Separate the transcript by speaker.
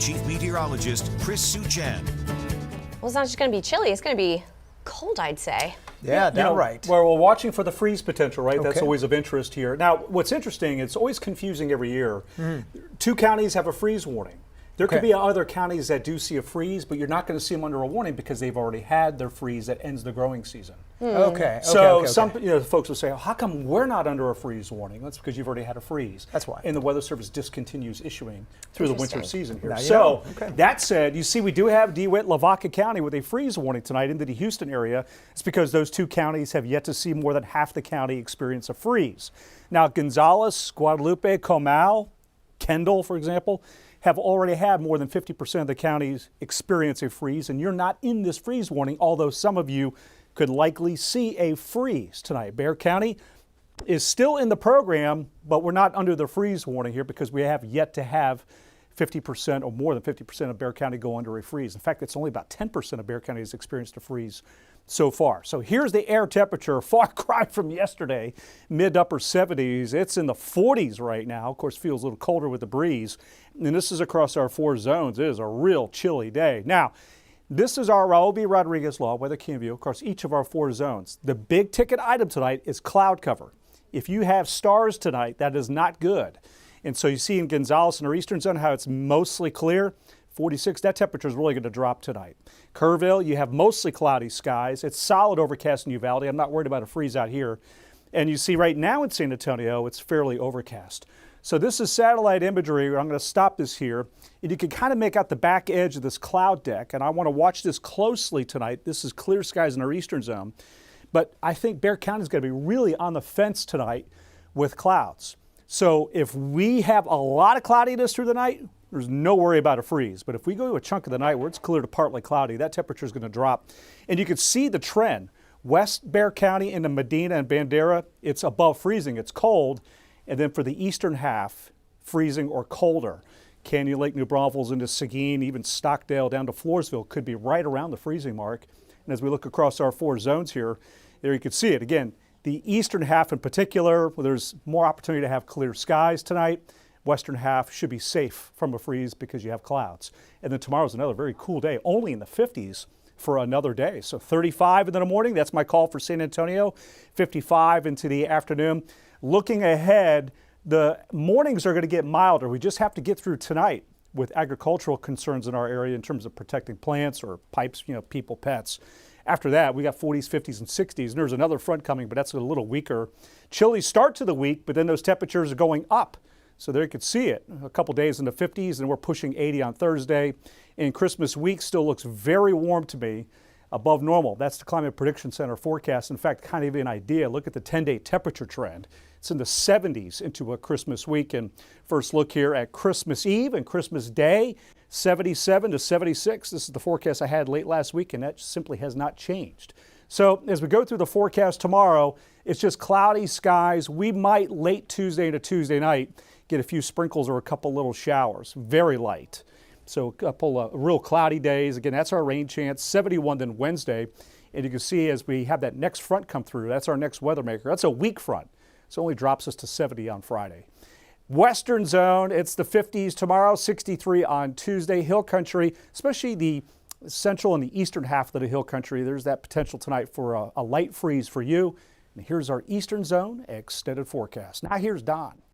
Speaker 1: Chief Meteorologist Chris Suchan.
Speaker 2: Well, it's not just going to be chilly, it's going to be cold, I'd say.
Speaker 3: Yeah, right.
Speaker 4: Well, we're watching for the freeze potential, right?
Speaker 3: Okay.
Speaker 4: That's always of interest here. Now, what's interesting, it's always confusing every year. Two counties have a freeze warning. There could be other counties that do see a freeze, but you're not going to see them under a warning because they've already had their freeze that ends the growing season. So some folks will say, how come we're not under a freeze warning? That's because you've already had a freeze.
Speaker 3: That's why.
Speaker 4: And the Weather Service discontinues issuing through the winter season here.
Speaker 3: Now you
Speaker 4: So
Speaker 3: know.
Speaker 4: that said, you see we do have DeWitt, Lavaca County with a freeze warning tonight into the Houston area. It's because those two counties have yet to see more than half the county experience a freeze. Now Gonzales, Guadalupe, Comal, Kendall, for example, have already had more than 50% of the counties experience a freeze, and you're not in this freeze warning, although some of you could likely see a freeze tonight. Bexar County is still in the program, but we're not under the freeze warning here because we have yet to have 50% or more than 50% of Bexar County go under a freeze. In fact, it's only about 10% of Bexar County has experienced a freeze so far. So here's the air temperature, far cry from yesterday, mid upper 70s. It's in the 40s right now. Of course, feels a little colder with the breeze. And this is across our 4 zones. It is a real chilly day. Now, this is our Raul B. Rodriguez law, weather cam view across each of our 4 zones. The big ticket item tonight is cloud cover. If you have stars tonight, that is not good. And so you see in Gonzales in our eastern zone how it's mostly clear. 46, that temperature is really going to drop tonight. Kerrville, you have mostly cloudy skies. It's solid overcast in Uvalde. I'm not worried about a freeze out here. And you see right now in San Antonio, it's fairly overcast. So this is satellite imagery. I'm going to stop this here. And you can kind of make out the back edge of this cloud deck. And I want to watch this closely tonight. This is clear skies in our eastern zone. But I think Bexar County is going to be really on the fence tonight with clouds. So if we have a lot of cloudiness through the night, there's no worry about a freeze. But if we go to a chunk of the night where it's clear to partly cloudy, that temperature is going to drop. And you can see the trend. West Bexar County into Medina and Bandera, it's above freezing. It's cold. And then for the eastern half, freezing or colder. Canyon Lake, New Braunfels into Seguin, even Stockdale down to Floresville could be right around the freezing mark. And as we look across our 4 zones here, there you can see it. Again, the eastern half in particular, where there's more opportunity to have clear skies tonight. Western half should be safe from a freeze because you have clouds. And then tomorrow's another very cool day, only in the 50s for another day. So 35 in the morning, that's my call for San Antonio. 55 into the afternoon. Looking ahead, the mornings are going to get milder. We just have to get through tonight with agricultural concerns in our area in terms of protecting plants or pipes, people, pets. After that, we got 40s, 50s, and 60s. And there's another front coming, but that's a little weaker. Chilly start to the week, but then those temperatures are going up. So there you can see it. A couple days in the 50s, and we're pushing 80 on Thursday. And Christmas week still looks very warm to me, above normal. That's the Climate Prediction Center forecast. In fact, kind of an idea. Look at the 10-day temperature trend. It's in the 70s into a Christmas week. And first look here at Christmas Eve and Christmas Day, 77 to 76. This is the forecast I had late last week, and that simply has not changed. So as we go through the forecast tomorrow, it's just cloudy skies. We might late Tuesday into Tuesday night get a few sprinkles or a couple little showers, very light. So a couple of real cloudy days. Again, that's our rain chance, 71 then Wednesday. And you can see as we have that next front come through, that's our next weather maker. That's a weak front. So it only drops us to 70 on Friday. Western zone, it's the 50s tomorrow, 63 on Tuesday. Hill country, especially the central and the eastern half of the hill country, there's that potential tonight for a light freeze for you. And here's our eastern zone extended forecast. Now here's Don.